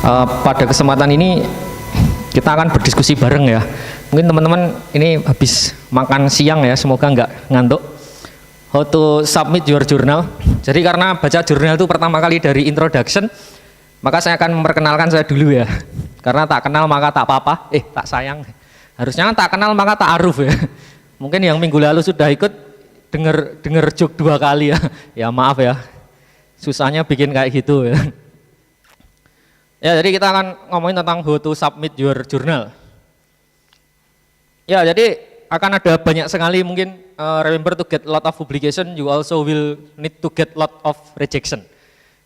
Pada kesempatan ini kita akan berdiskusi bareng ya. Mungkin teman-teman ini habis makan siang ya, semoga nggak ngantuk. How to submit your journal. Jadi karena baca jurnal itu pertama kali dari introduction, maka saya akan memperkenalkan saya dulu ya. Karena tak kenal maka tak apa-apa, tak sayang. Harusnya tak kenal maka tak aruf ya. Mungkin yang minggu lalu sudah ikut denger joke 2 kali ya. Ya maaf ya, susahnya bikin kayak gitu ya. Ya, jadi kita akan ngomongin tentang how to submit your journal. Ya, jadi akan ada banyak sekali mungkin remember to get lot of publication, you also will need to get lot of rejection.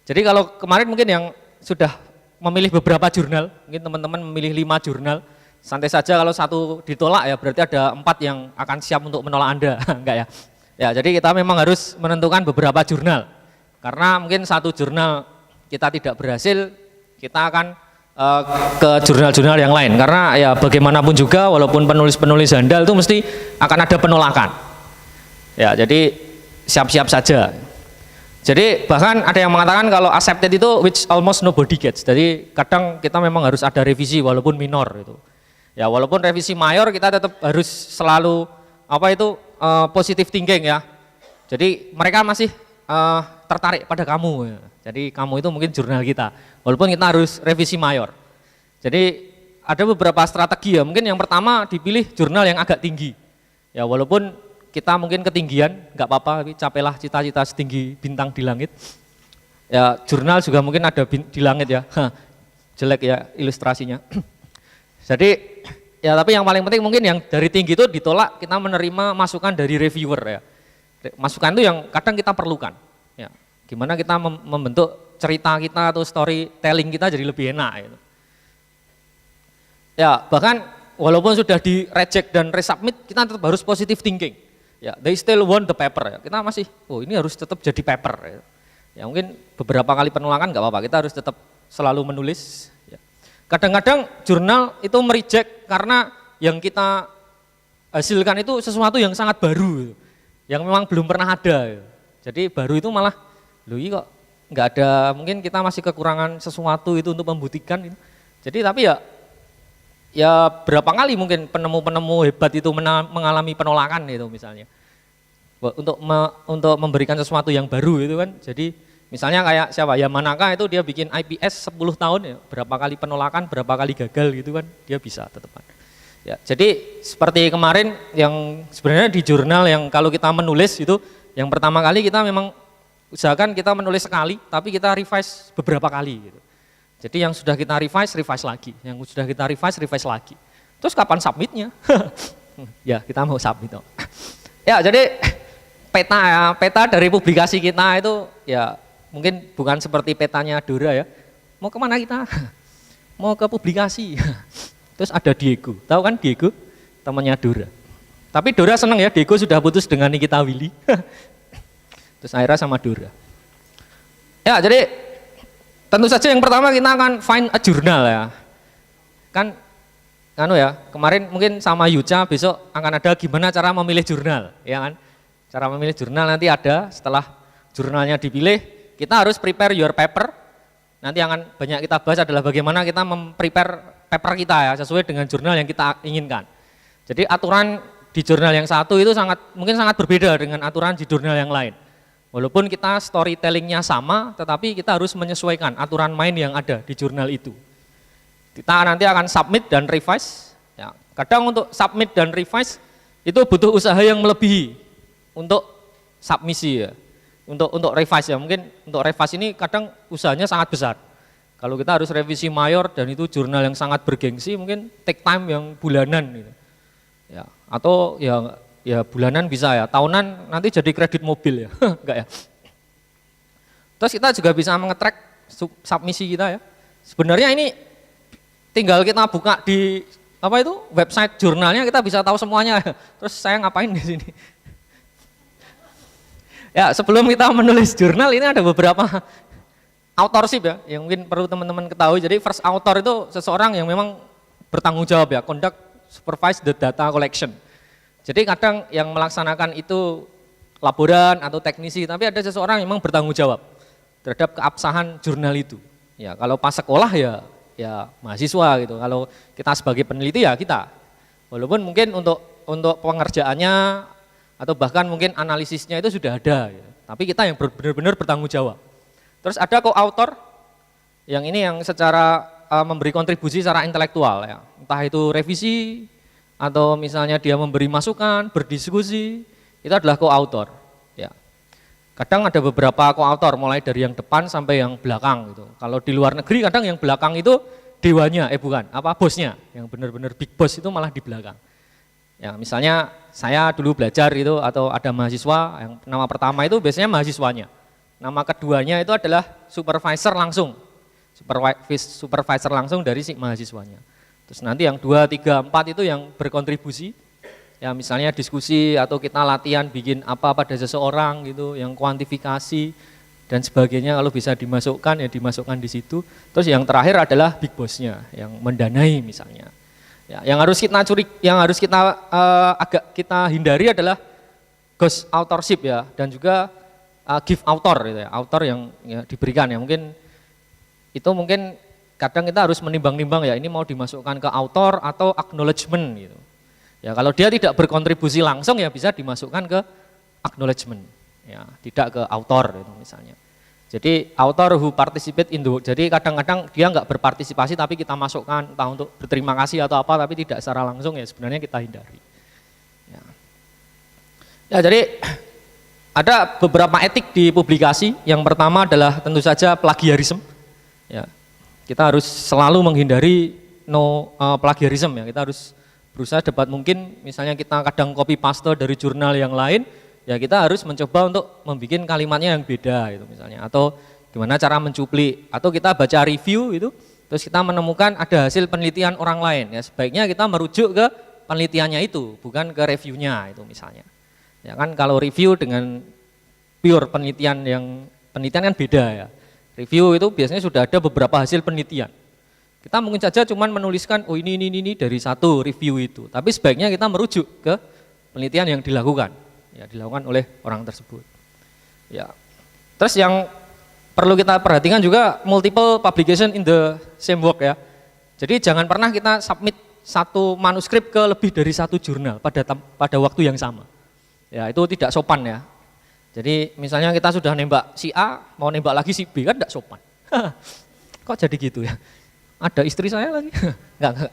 Jadi kalau kemarin mungkin yang sudah memilih beberapa jurnal, mungkin teman-teman memilih 5 jurnal, santai saja kalau satu ditolak ya berarti ada 4 yang akan siap untuk menolak Anda, enggak ya? Ya, jadi kita memang harus menentukan beberapa jurnal. Karena mungkin satu jurnal kita tidak berhasil, kita akan ke jurnal-jurnal yang lain. Karena ya bagaimanapun juga walaupun penulis-penulis handal itu mesti akan ada penolakan. Ya, jadi siap-siap saja. Jadi bahkan ada yang mengatakan kalau accepted itu which almost nobody gets. Jadi kadang kita memang harus ada revisi walaupun minor itu. Ya, walaupun revisi mayor kita tetap harus selalu positive thinking ya. Jadi mereka masih tertarik pada kamu ya. Jadi kamu itu mungkin jurnal kita, walaupun kita harus revisi mayor. Jadi ada beberapa strategi ya, mungkin yang pertama dipilih jurnal yang agak tinggi. Ya walaupun kita mungkin ketinggian, nggak apa-apa, tapi capailah cita-cita setinggi bintang di langit. Ya jurnal juga mungkin ada di langit ya, jelek ya ilustrasinya. Jadi ya tapi yang paling penting mungkin yang dari tinggi itu ditolak, kita menerima masukan dari reviewer ya. Masukan itu yang kadang kita perlukan. Ya. Gimana kita membentuk cerita kita atau storytelling kita jadi lebih enak gitu. Ya bahkan walaupun sudah di reject dan resubmit kita tetap harus positive thinking. Ya, they still want the paper ya. Kita masih ini harus tetap jadi paper ya. Ya mungkin beberapa kali penolakan nggak apa-apa, kita harus tetap selalu menulis ya. Kadang-kadang jurnal itu mereject karena yang kita hasilkan itu sesuatu yang sangat baru gitu, yang memang belum pernah ada gitu. Jadi baru itu malah kok nggak ada, mungkin kita masih kekurangan sesuatu itu untuk membuktikan gitu. Jadi tapi ya berapa kali mungkin penemu-penemu hebat itu mengalami penolakan itu misalnya. Untuk memberikan sesuatu yang baru itu kan. Jadi misalnya kayak siapa? Yamanaka itu dia bikin IPS 10 tahun ya, berapa kali penolakan, berapa kali gagal gitu kan, dia bisa tetepan. Ya, jadi seperti kemarin yang sebenarnya di jurnal yang kalau kita menulis itu yang pertama kali kita memang usahakan kita menulis sekali, tapi kita revise beberapa kali gitu. Jadi yang sudah kita revise lagi, yang sudah kita revise lagi. Terus kapan submitnya? Ya kita mau submit. Ya jadi peta dari publikasi kita itu ya mungkin bukan seperti petanya Dora ya. Mau kemana kita? Mau ke publikasi. Terus ada Diego, tahu kan Diego? Temannya Dora. Tapi Dora senang ya, Diego sudah putus dengan Nikita Willy. Terus akhirnya sama Dora. Ya jadi tentu saja yang pertama kita akan find a journal ya. Kan kemarin mungkin sama Yuca, besok akan ada gimana cara memilih jurnal, ya kan? Cara memilih jurnal nanti ada, setelah jurnalnya dipilih, kita harus prepare your paper. Nanti akan banyak kita bahas adalah bagaimana kita memprepare paper kita ya, sesuai dengan jurnal yang kita inginkan. Jadi aturan di jurnal yang satu itu mungkin sangat berbeda dengan aturan di jurnal yang lain. Walaupun kita storytellingnya sama, tetapi kita harus menyesuaikan aturan main yang ada di jurnal itu. Kita nanti akan submit dan revise. Ya, kadang untuk submit dan revise itu butuh usaha yang melebihi untuk submisi ya. Untuk revise ya, mungkin untuk revise ini kadang usahanya sangat besar. Kalau kita harus revisi mayor dan itu jurnal yang sangat bergengsi, mungkin take time yang bulanan gitu. Ya, atau ya bulanan bisa ya, tahunan nanti jadi kredit mobil ya, enggak ya. Terus kita juga bisa mengetrack submisi kita ya. Sebenarnya ini tinggal kita buka di website jurnalnya, kita bisa tahu semuanya. Terus saya ngapain di sini? Ya sebelum kita menulis jurnal ini ada beberapa authorship ya, yang mungkin perlu teman-teman ketahui. Jadi first author itu seseorang yang memang bertanggung jawab ya, conduct supervise the data collection. Jadi kadang yang melaksanakan itu laboran atau teknisi, tapi ada seseorang yang memang bertanggung jawab terhadap keabsahan jurnal itu. Ya kalau pas sekolah ya ya mahasiswa gitu. Kalau kita sebagai peneliti ya kita. Walaupun mungkin untuk pengerjaannya atau bahkan mungkin analisisnya itu sudah ada gitu. Tapi kita yang benar-benar bertanggung jawab. Terus ada co-author yang ini yang secara memberi kontribusi secara intelektual ya. Entah itu revisi atau misalnya dia memberi masukan, berdiskusi, itu adalah co-author ya. Kadang ada beberapa co-author mulai dari yang depan sampai yang belakang gitu. Kalau di luar negeri kadang yang belakang itu dewanya, bukan, bosnya, yang benar-benar big boss itu malah di belakang. Ya, misalnya saya dulu belajar itu atau ada mahasiswa yang nama pertama itu biasanya mahasiswanya. Nama keduanya itu adalah supervisor langsung. Supervisor langsung dari si mahasiswanya. Terus nanti yang 2, 3, 4 itu yang berkontribusi. Ya misalnya diskusi atau kita latihan bikin apa pada seseorang gitu, yang kuantifikasi dan sebagainya, kalau bisa dimasukkan ya dimasukkan di situ. Terus yang terakhir adalah big boss-nya yang mendanai misalnya. Ya, yang harus kita agak kita hindari adalah ghost authorship ya, dan juga give author gitu ya, author yang ya, diberikan ya, mungkin kadang kita harus menimbang-nimbang ya, ini mau dimasukkan ke author atau acknowledgement gitu. Ya kalau dia tidak berkontribusi langsung ya bisa dimasukkan ke acknowledgement, ya tidak ke author gitu misalnya. Jadi author who participate in the work, jadi kadang-kadang dia nggak berpartisipasi tapi kita masukkan entah untuk berterima kasih atau apa, tapi tidak secara langsung ya sebenarnya kita hindari. Ya jadi ada beberapa etik di publikasi. Yang pertama adalah tentu saja plagiarisme. Ya, kita harus selalu menghindari plagiarisme ya. Kita harus berusaha dapat mungkin, misalnya kita kadang copy paste dari jurnal yang lain, ya kita harus mencoba untuk membuat kalimatnya yang beda gitu misalnya, atau gimana cara mencuplik, atau kita baca review itu, terus kita menemukan ada hasil penelitian orang lain, ya sebaiknya kita merujuk ke penelitiannya itu, bukan ke reviewnya itu misalnya. Ya kan kalau review dengan pure penelitian kan beda ya. Review itu biasanya sudah ada beberapa hasil penelitian. Kita mungkin saja cuman menuliskan oh ini dari satu review itu, tapi sebaiknya kita merujuk ke penelitian yang dilakukan oleh orang tersebut. Ya. Terus yang perlu kita perhatikan juga multiple publication in the same work ya. Jadi jangan pernah kita submit satu manuskrip ke lebih dari satu jurnal pada waktu yang sama. Ya, itu tidak sopan ya. Jadi misalnya kita sudah nembak si A, mau nembak lagi si B, kan tidak sopan. Kok jadi gitu ya? Ada istri saya lagi. Enggak.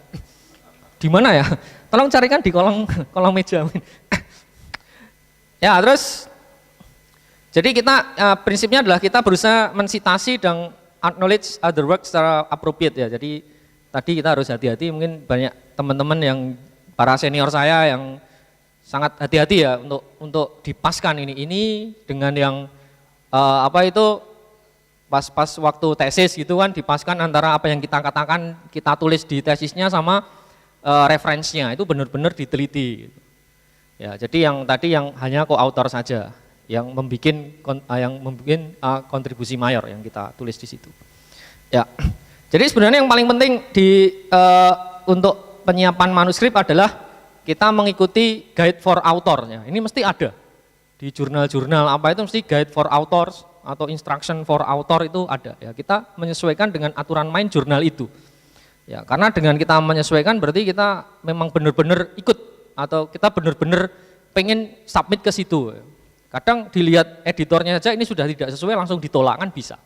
Di mana ya? Tolong carikan di kolong meja. Ya, terus jadi kita prinsipnya adalah kita berusaha mensitasi dan acknowledge other work secara appropriate ya. Jadi tadi kita harus hati-hati, mungkin banyak teman-teman yang para senior saya yang sangat hati-hati ya untuk dipaskan ini dengan yang pas waktu tesis gitu kan, dipaskan antara apa yang kita katakan, kita tulis di tesisnya sama referensinya itu benar-benar diteliti gitu. Ya, jadi yang tadi yang hanya co-author saja yang membuat kontribusi mayor yang kita tulis di situ. Ya. Jadi sebenarnya yang paling penting untuk penyiapan manuskrip adalah kita mengikuti guide for author-nya. Ini mesti ada di jurnal-jurnal apa itu, mesti guide for authors atau instruction for author itu ada ya. Kita menyesuaikan dengan aturan main jurnal itu. Ya, karena dengan kita menyesuaikan berarti kita memang benar-benar ikut atau kita benar-benar pengen submit ke situ. Kadang dilihat editornya saja ini sudah tidak sesuai langsung ditolak kan bisa.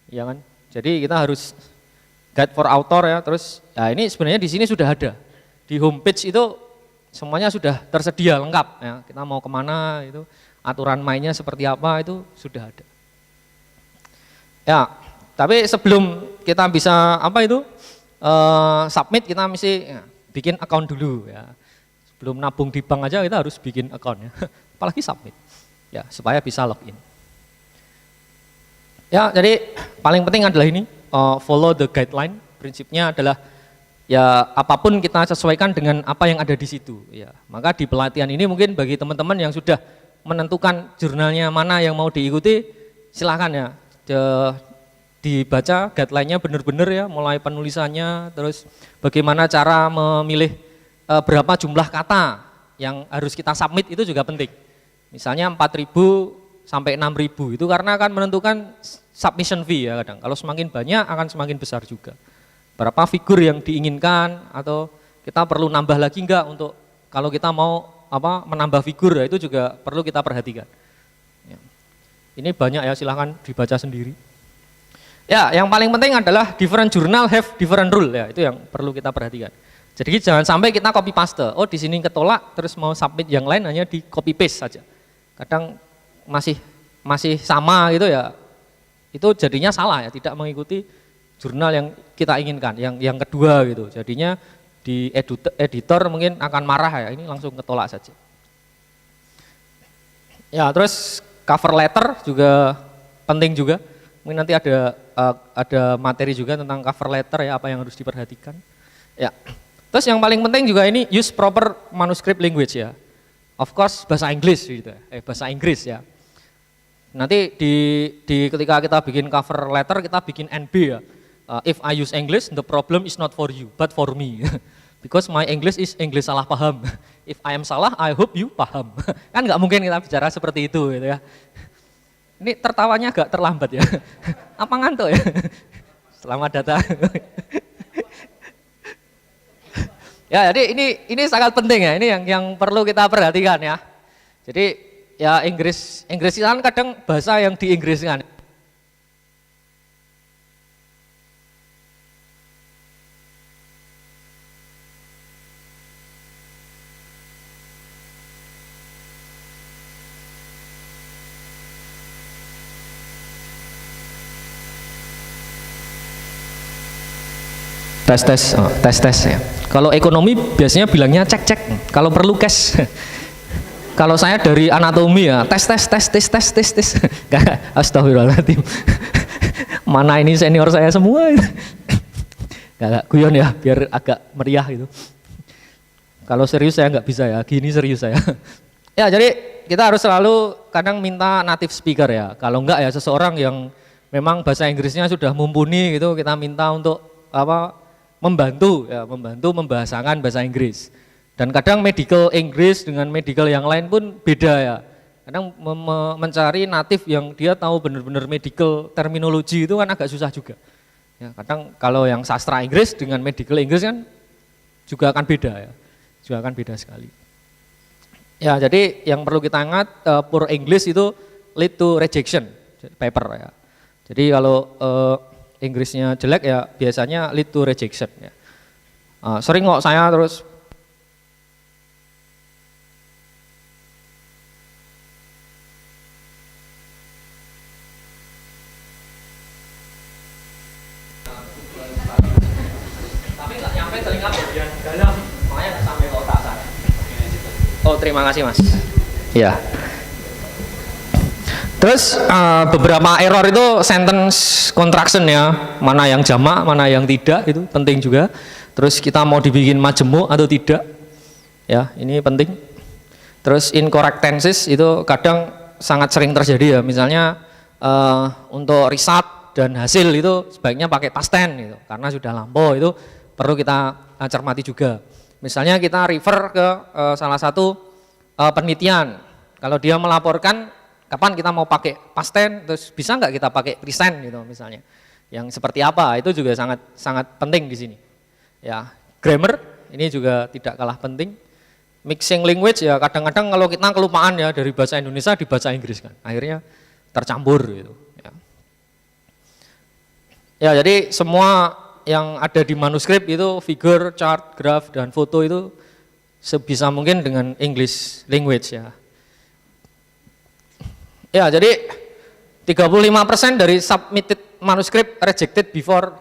Ya kan? Jadi kita harus guide for author ya. Terus ya ini sebenarnya di sini sudah ada. Di homepage itu semuanya sudah tersedia lengkap ya. Kita mau kemana itu, aturan mainnya seperti apa itu sudah ada. Ya, tapi sebelum kita bisa submit, kita mesti bikin account dulu ya. Sebelum nabung di bank aja kita harus bikin account ya. Apalagi submit ya, supaya bisa login. Ya, jadi paling penting adalah ini, follow the guideline. Prinsipnya adalah ya apapun kita sesuaikan dengan apa yang ada di situ ya. Maka di pelatihan ini mungkin bagi teman-teman yang sudah menentukan jurnalnya mana yang mau diikuti, silakan ya dibaca guideline-nya benar-benar ya, mulai penulisannya, terus bagaimana cara memilih berapa jumlah kata yang harus kita submit itu juga penting. Misalnya 4.000 sampai 6.000 itu karena akan menentukan submission fee ya kadang. Kalau semakin banyak akan semakin besar juga. berapa figur yang diinginkan, atau kita perlu nambah lagi enggak untuk kalau kita mau menambah figur, ya itu juga perlu kita perhatikan. Ya. Ini banyak ya, silahkan dibaca sendiri. Ya, yang paling penting adalah different journal have different rule, ya itu yang perlu kita perhatikan. Jadi jangan sampai kita copy paste, oh di sini ketolak, terus mau submit yang lain hanya di copy paste saja. Kadang masih sama gitu ya, itu jadinya salah ya, tidak mengikuti jurnal yang kita inginkan, yang kedua gitu. Jadinya di editor mungkin akan marah ya, ini langsung ketolak saja. Ya, terus cover letter juga penting juga. Mungkin nanti ada materi juga tentang cover letter ya, apa yang harus diperhatikan. Ya. Terus yang paling penting juga ini use proper manuscript language ya. Of course bahasa Inggris gitu. Bahasa Inggris ya. Nanti ketika kita bikin cover letter kita bikin NB ya. If I use English, the problem is not for you, but for me. Because my English is English salah paham. If I am salah, I hope you paham. Kan nggak mungkin kita bicara seperti itu gitu ya. Ini tertawanya agak terlambat ya. Apa ngantuk ya? Selamat datang. Ya, jadi ini sangat penting ya. Ini yang perlu kita perhatikan ya. Jadi ya Inggris kan kadang bahasa yang diinggriskan. Tes ya. Kalau ekonomi biasanya bilangnya cek. Kalau perlu cash. Kalau saya dari anatomi ya tes. Astagfirullahaladzim. Mana ini senior saya semua. Gak guyon ya, biar agak meriah gitu. Kalau serius saya nggak bisa ya, gini serius saya. Ya, jadi kita harus selalu kadang minta native speaker ya. Kalau enggak ya seseorang yang memang bahasa Inggrisnya sudah mumpuni gitu, kita minta untuk membantu membahasakan bahasa Inggris. Dan kadang medical Inggris dengan medical yang lain pun beda ya. Kadang mencari natif yang dia tahu benar-benar medical terminologi itu kan agak susah juga. Ya, kadang kalau yang sastra Inggris dengan medical Inggris kan juga akan beda ya. Juga akan beda sekali. Ya, jadi yang perlu kita ingat poor English itu lead to rejection paper ya. Jadi kalau Inggrisnya jelek ya biasanya lead to rejection ya. Sering kok saya terus tapi nggak nyampe telinga bagian dalam, makanya nggak sampai ke otak saya. Oh, terima kasih Mas. Ya. Terus beberapa error itu sentence contraction ya, mana yang jamak, mana yang tidak, itu penting juga. Terus kita mau dibikin majemuk atau tidak, ya ini penting. Terus incorrect tenses itu kadang sangat sering terjadi ya, misalnya untuk riset dan hasil itu sebaiknya pakai past tense gitu, karena sudah lampau, itu perlu kita cermati juga. Misalnya kita refer ke salah satu penelitian, kalau dia melaporkan kapan kita mau pakai past tense, terus bisa nggak kita pakai present gitu misalnya. Yang seperti apa, itu juga sangat penting di sini. Ya, grammar ini juga tidak kalah penting. Mixing language ya, kadang-kadang kalau kita kelupaan ya dari bahasa Indonesia di bahasa Inggris kan, akhirnya tercampur gitu. Ya, jadi semua yang ada di manuskrip itu figure, chart, graph, dan foto itu sebisa mungkin dengan English language ya. Ya, jadi 35% dari submitted manuskrip rejected before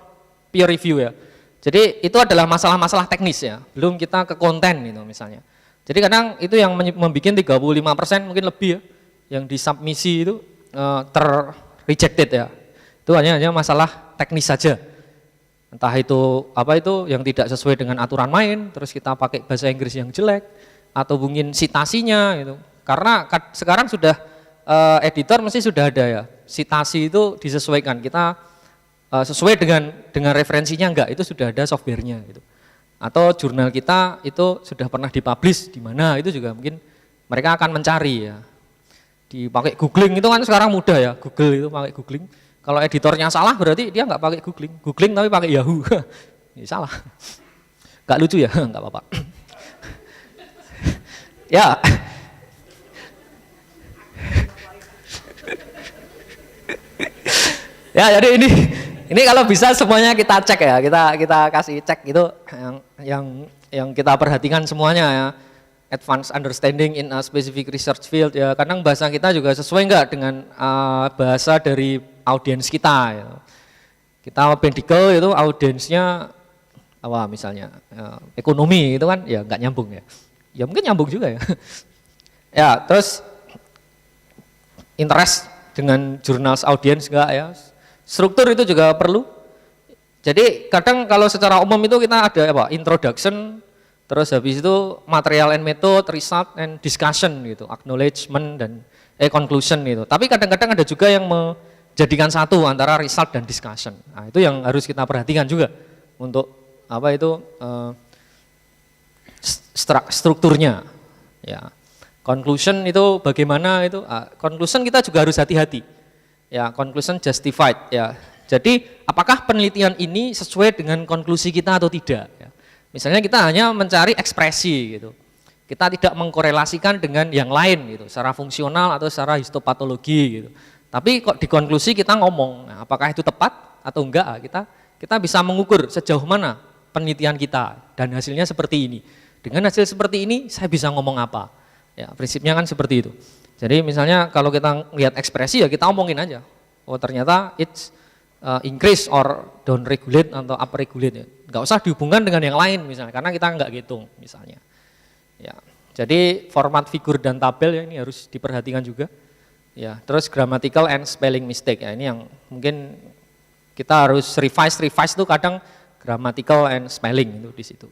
peer review ya. Jadi itu adalah masalah-masalah teknis ya, belum kita ke konten gitu misalnya. Jadi kadang itu yang membuat 35% mungkin lebih ya, yang disubmisi itu rejected ya. Itu hanya masalah teknis saja. Entah itu apa itu yang tidak sesuai dengan aturan main, terus kita pakai bahasa Inggris yang jelek, atau mungkin citasinya gitu. Karena sekarang sudah editor mesti sudah ada ya, citasi itu disesuaikan, kita sesuai dengan referensinya enggak, itu sudah ada softwarenya gitu. Atau jurnal kita itu sudah pernah dipublish di mana, itu juga mungkin mereka akan mencari ya. Dipakai googling itu kan sekarang mudah ya, Google itu pakai googling. Kalau editornya salah berarti dia nggak pakai googling tapi pakai Yahoo. Ya, salah. Gak lucu ya, nggak apa-apa. Ya. Ya, jadi ini kalau bisa semuanya kita cek ya, kita kasih cek gitu yang kita perhatikan semuanya ya. Advanced understanding in a specific research field ya. Kadang bahasa kita juga sesuai enggak dengan bahasa dari audiens kita ya. Kita medical itu audiensnya apa misalnya ekonomi itu kan ya enggak nyambung ya. Ya mungkin nyambung juga ya. Ya, terus interest dengan jurnals audiens enggak ya. Struktur itu juga perlu. Jadi kadang kalau secara umum itu kita ada apa? Introduction, terus habis itu material and method, result and discussion gitu, acknowledgement dan conclusion gitu. Tapi kadang-kadang ada juga yang menjadikan satu antara result dan discussion. Nah, itu yang harus kita perhatikan juga untuk apa itu strukturnya. Ya. Conclusion itu bagaimana itu? Conclusion kita juga harus hati-hati. Ya, conclusion justified ya. Jadi apakah penelitian ini sesuai dengan konklusi kita atau tidak? Ya. Misalnya kita hanya mencari ekspresi gitu. Kita tidak mengkorelasikan dengan yang lain gitu, secara fungsional atau secara histopatologi gitu. Tapi kok di konklusi kita ngomong, nah, apakah itu tepat atau enggak? Kita bisa mengukur sejauh mana penelitian kita dan hasilnya seperti ini. Dengan hasil seperti ini saya bisa ngomong apa? Ya, prinsipnya kan seperti itu. Jadi misalnya kalau kita lihat ekspresi ya kita omongin aja. Oh ternyata it's increase or down regulate atau up regulate ya. Nggak usah dihubungkan dengan yang lain misalnya karena kita nggak hitung misalnya. Ya, jadi format figur dan tabel ya ini harus diperhatikan juga. Ya, terus grammatical and spelling mistake ya ini yang mungkin kita harus revise itu kadang grammatical and spelling itu di situ.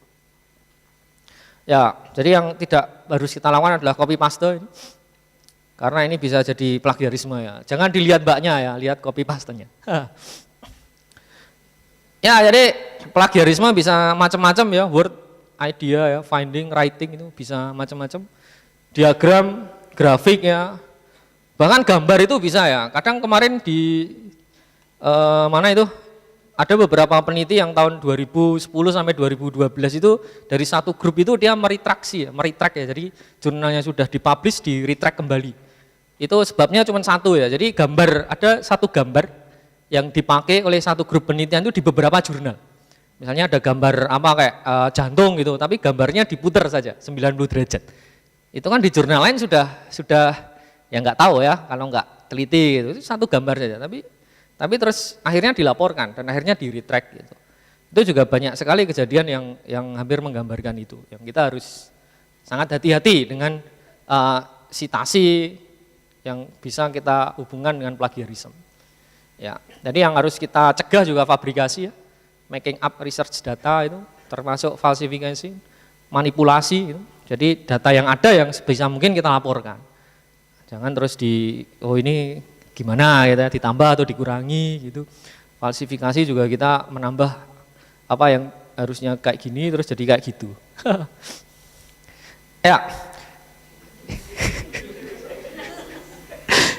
Ya, jadi yang tidak harus kita lakukan adalah copy paste ini. Karena ini bisa jadi plagiarisme ya. Jangan dilihat mbaknya ya, lihat copy pastenya. Ya, jadi plagiarisme bisa macam-macam ya, word, idea ya, finding, writing itu bisa macam-macam. Diagram, grafik ya. Bahkan gambar itu bisa ya. Kadang kemarin di mana itu ada beberapa peneliti yang tahun 2010 sampai 2012 itu dari satu grup itu dia meretraksi ya, meretract ya. Jadi jurnalnya sudah dipublish, di retract kembali. Itu sebabnya cuma satu ya. Jadi gambar ada satu gambar yang dipakai oleh satu grup penelitian itu di beberapa jurnal. Misalnya ada gambar apa kayak jantung gitu, tapi gambarnya diputar saja 90 derajat. Itu kan di jurnal lain sudah ya nggak tahu ya kalau nggak teliti gitu. Itu satu gambar saja, tapi terus akhirnya dilaporkan dan akhirnya di retract gitu. Itu juga banyak sekali kejadian yang hampir menggambarkan itu. Yang kita harus sangat hati-hati dengan sitasi yang bisa kita hubungkan dengan plagiarisme. Ya, jadi yang harus kita cegah juga fabrikasi ya, making up research data itu termasuk falsifikasi, manipulasi gitu. Jadi data yang ada yang sebisa mungkin kita laporkan. Jangan terus ini gimana gitu ya, ditambah atau dikurangi gitu. Falsifikasi juga kita menambah apa yang harusnya kayak gini terus jadi kayak gitu. Ya.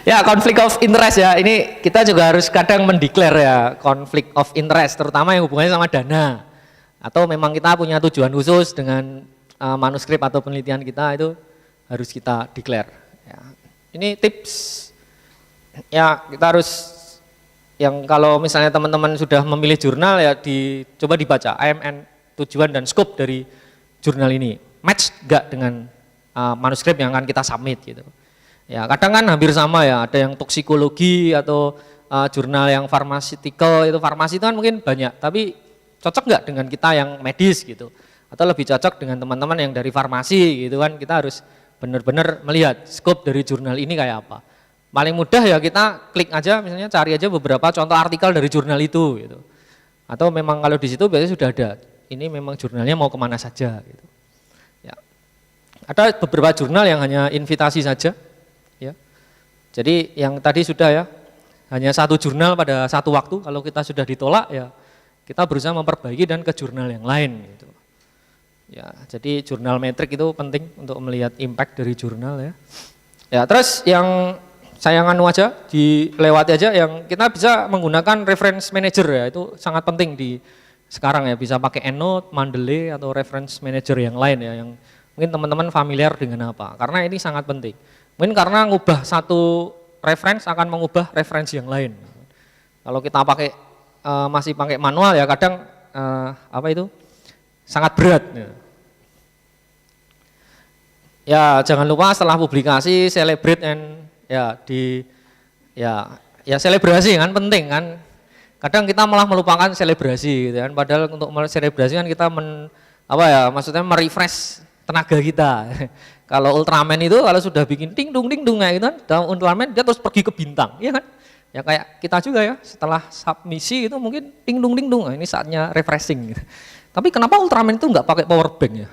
Ya, konflik of interest ya, ini kita juga harus kadang mendeklar ya konflik of interest, terutama yang hubungannya sama dana. Atau memang kita punya tujuan khusus dengan manuskrip atau penelitian kita itu harus kita declare. Ya. Ini tips, ya kita harus, yang kalau misalnya teman-teman sudah memilih jurnal ya coba dibaca AMN, tujuan dan scope dari jurnal ini. Match gak dengan manuskrip yang akan kita submit gitu. Ya kadang kan hampir sama ya, ada yang toksikologi atau jurnal yang pharmaceutical itu, farmasi itu kan mungkin banyak, tapi cocok nggak dengan kita yang medis gitu, atau lebih cocok dengan teman-teman yang dari farmasi gitu kan. Kita harus benar-benar melihat scope dari jurnal ini kayak apa. Paling mudah ya kita klik aja, misalnya cari aja beberapa contoh artikel dari jurnal itu gitu, atau memang kalau di situ biasanya sudah ada, ini memang jurnalnya mau kemana saja gitu. Ya. Ada beberapa jurnal yang hanya invitasi saja. Ya. Jadi yang tadi sudah ya, hanya satu jurnal pada satu waktu, kalau kita sudah ditolak ya kita berusaha memperbaiki dan ke jurnal yang lain gitu. Ya, jadi jurnal metrik itu penting untuk melihat impact dari jurnal ya. Ya, terus yang saya nganu aja, dilewati aja, yang kita bisa menggunakan reference manager ya, itu sangat penting di sekarang ya, bisa pakai EndNote, Mendeley atau reference manager yang lain ya, yang mungkin teman-teman familiar dengan apa. Karena ini sangat penting. Mungkin karena ngubah satu reference akan mengubah referensi yang lain. Kalau kita pakai masih pakai manual ya kadang apa itu sangat berat. Ya jangan lupa setelah publikasi celebrate and ya selebrasi kan penting kan. Kadang kita malah melupakan selebrasi gitu kan. Padahal untuk selebrasi kan kita maksudnya merefresh tenaga kita. Kalau Ultraman itu kalau sudah bikin ting dung kayak gitu kan, dalam Ultraman dia terus pergi ke bintang, ya kan? Ya kayak kita juga ya, setelah submisi itu mungkin ting dung nah, ini saatnya refreshing gitu. Tapi kenapa Ultraman itu nggak pakai power bank ya?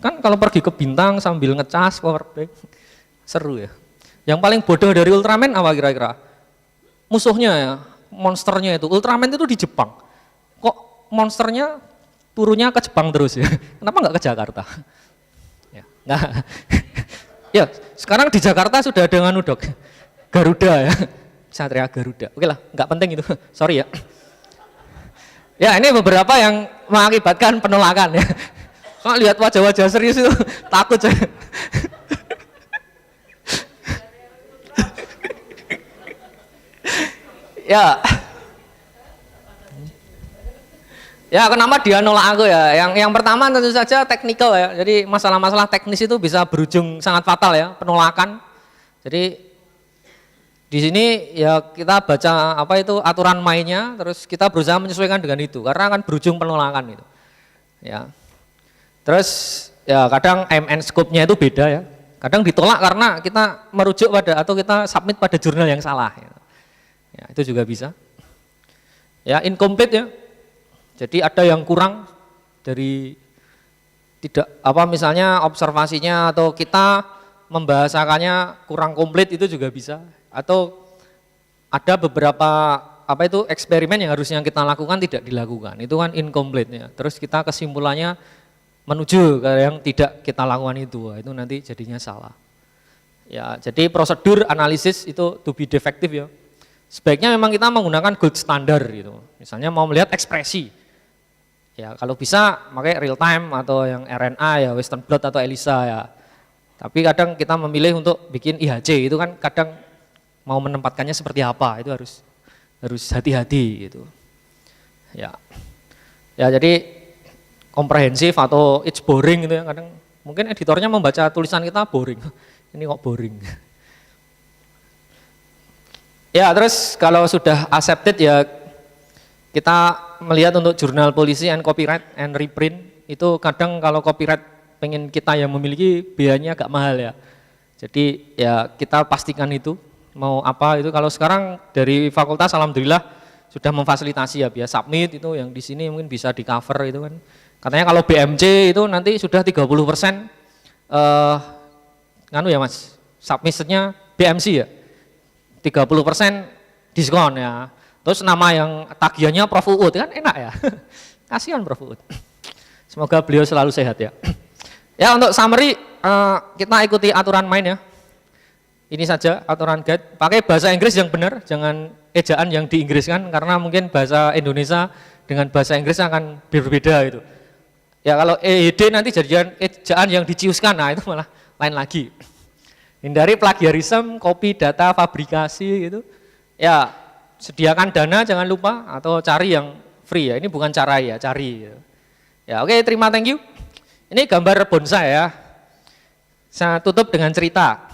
Kan kalau pergi ke bintang sambil ngecas power bank, seru ya. Yang paling bodoh dari Ultraman apa kira-kira? Musuhnya ya, monsternya itu. Ultraman itu di Jepang. Kok monsternya turunnya ke Jepang terus ya? Kenapa nggak ke Jakarta? Ya, nggak. Ya, sekarang di Jakarta sudah ada dok, Garuda ya, Satria Garuda. Oke lah, nggak penting itu. Sorry ya. Ya ini beberapa yang mengakibatkan penolakan ya. Soalnya lihat wajah-wajah serius itu takut saya. Ya kenapa dia nolak aku ya? Yang pertama tentu saja teknikal ya. Jadi masalah-masalah teknis itu bisa berujung sangat fatal ya, penolakan. Jadi di sini ya kita baca apa itu aturan mainnya, terus kita berusaha menyesuaikan dengan itu karena akan berujung penolakan itu. Ya. Terus ya kadang aim and scope-nya itu beda ya. Kadang ditolak karena kita merujuk pada atau kita submit pada jurnal yang salah. Ya, itu juga bisa. Ya incomplete ya. Jadi ada yang kurang dari misalnya observasinya atau kita membahasakannya kurang komplit itu juga bisa. Atau ada beberapa eksperimen yang harusnya kita lakukan tidak dilakukan. Itu kan incomplete ya. Terus kita kesimpulannya menuju ke yang tidak kita lakukan itu nanti jadinya salah. Ya, jadi prosedur analisis itu to be defective ya. Sebaiknya memang kita menggunakan gold standard gitu. Misalnya mau melihat ekspresi. Ya kalau bisa pakai real time atau yang RNA ya, Western blot atau ELISA ya. Tapi kadang kita memilih untuk bikin IHC itu kan kadang mau menempatkannya seperti apa itu harus hati-hati gitu. Ya. Ya jadi komprehensif atau it's boring gitu ya kadang mungkin editornya membaca tulisan kita boring. Ini kok boring. Ya terus kalau sudah accepted ya kita melihat untuk jurnal polisi and copyright and reprint itu kadang kalau copyright pengen kita yang memiliki biayanya agak mahal ya. Jadi ya kita pastikan itu mau apa itu kalau sekarang dari fakultas alhamdulillah sudah memfasilitasi ya biar submit itu yang di sini mungkin bisa di cover itu kan. Katanya kalau BMC itu nanti sudah 30% ya Mas, submissionnya BMC ya. 30% diskon ya. Terus nama yang tagihannya Prof. Uut kan enak ya. Kasihan Prof. Uut. Semoga beliau selalu sehat ya. Ya untuk summary kita ikuti aturan main ya. Ini saja aturan guide. Pakai bahasa Inggris yang benar, jangan ejaan yang diinggriskan karena mungkin bahasa Indonesia dengan bahasa Inggris akan berbeda itu. Ya kalau EYD nanti jadian ejaan yang diciuskan, nah itu malah lain lagi. Hindari plagiarisme, copy data, fabrikasi gitu. Ya sediakan dana jangan lupa atau cari yang free ya. Ini bukan cara ya, cari. Ya oke, thank you. Ini gambar bonsai ya. Saya tutup dengan cerita.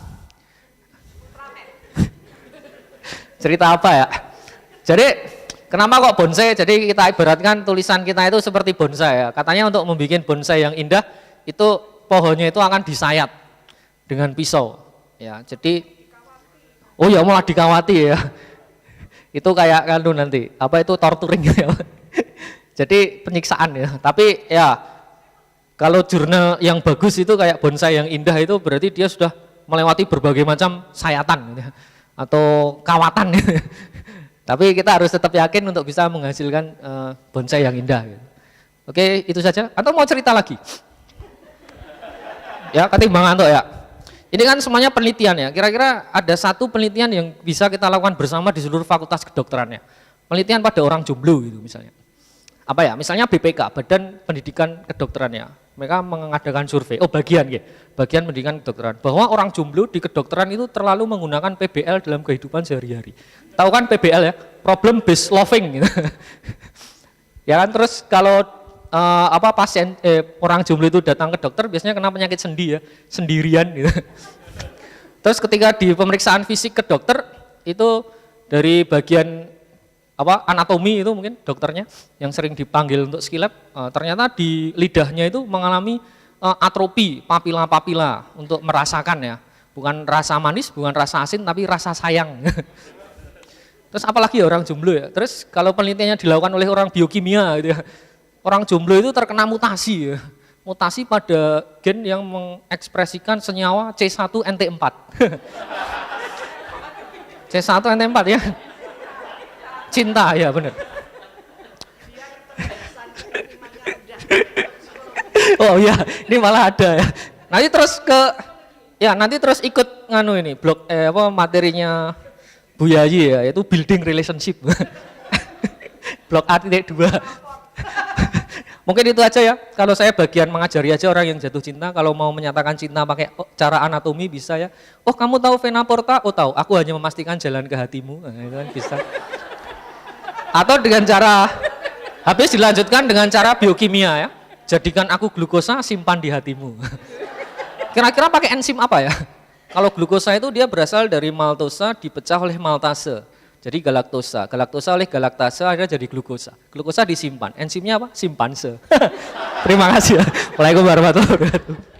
Cerita apa ya? Jadi kenapa kok bonsai? Jadi kita ibaratkan tulisan kita itu seperti bonsai ya. Katanya untuk membuat bonsai yang indah itu pohonnya itu akan disayat dengan pisau. Ya, jadi oh ya malah dikawati ya. Itu kayak kan nanti apa itu torturing ya. Jadi penyiksaan ya. Tapi ya kalau jurnal yang bagus itu kayak bonsai yang indah itu berarti dia sudah melewati berbagai macam sayatan gitu, atau kawatan gitu. Tapi kita harus tetap yakin untuk bisa menghasilkan bonsai yang indah gitu. Oke, itu saja atau mau cerita lagi? Ya, ketimbang ngantuk ya. Ini kan semuanya penelitian ya, kira-kira ada satu penelitian yang bisa kita lakukan bersama di seluruh fakultas kedokterannya. Penelitian pada orang jomblo gitu misalnya. apa ya, misalnya BPK, Badan Pendidikan Kedokteran ya, mereka mengadakan survei, bagian pendidikan kedokteran, bahwa orang jomblo di kedokteran itu terlalu menggunakan PBL dalam kehidupan sehari-hari. Tahu kan PBL ya, problem based loving gitu. Ya kan, terus kalau pasien orang jomblo itu datang ke dokter biasanya kena penyakit sendi ya, sendirian gitu. Terus ketika di pemeriksaan fisik ke dokter itu dari bagian anatomi itu mungkin dokternya yang sering dipanggil untuk skilab, ternyata di lidahnya itu mengalami atrofi papila-papila untuk merasakan ya, bukan rasa manis, bukan rasa asin, tapi rasa sayang. Terus apalagi ya orang jomblo ya, terus kalau penelitiannya dilakukan oleh orang biokimia gitu ya, orang jomblo itu terkena mutasi ya, mutasi pada gen yang mengekspresikan senyawa C1NT4. C1NT4 ya. Cinta ya benar. Oh iya, ini malah ada ya. Nanti terus ikut nganu ini blog materinya Bu Yayi ya, yaitu building relationship. Blog A.2. Mungkin itu aja ya. Kalau saya bagian mengajari aja orang yang jatuh cinta, kalau mau menyatakan cinta pakai cara anatomi bisa ya. Oh, kamu tahu vena porta? Oh, tahu. Aku hanya memastikan jalan ke hatimu. Nah, itu kan bisa. Atau dengan cara, habis dilanjutkan dengan cara biokimia ya. Jadikan aku glukosa, simpan di hatimu. Kira-kira pakai enzim apa ya? Kalau glukosa itu dia berasal dari maltosa dipecah oleh maltase. Jadi galaktosa. Galaktosa oleh galaktase akhirnya jadi glukosa. Glukosa disimpan. Enzimnya apa? Simpanse. Terima kasih ya. Waalaikumsalam warahmatullahi wabarakatuh.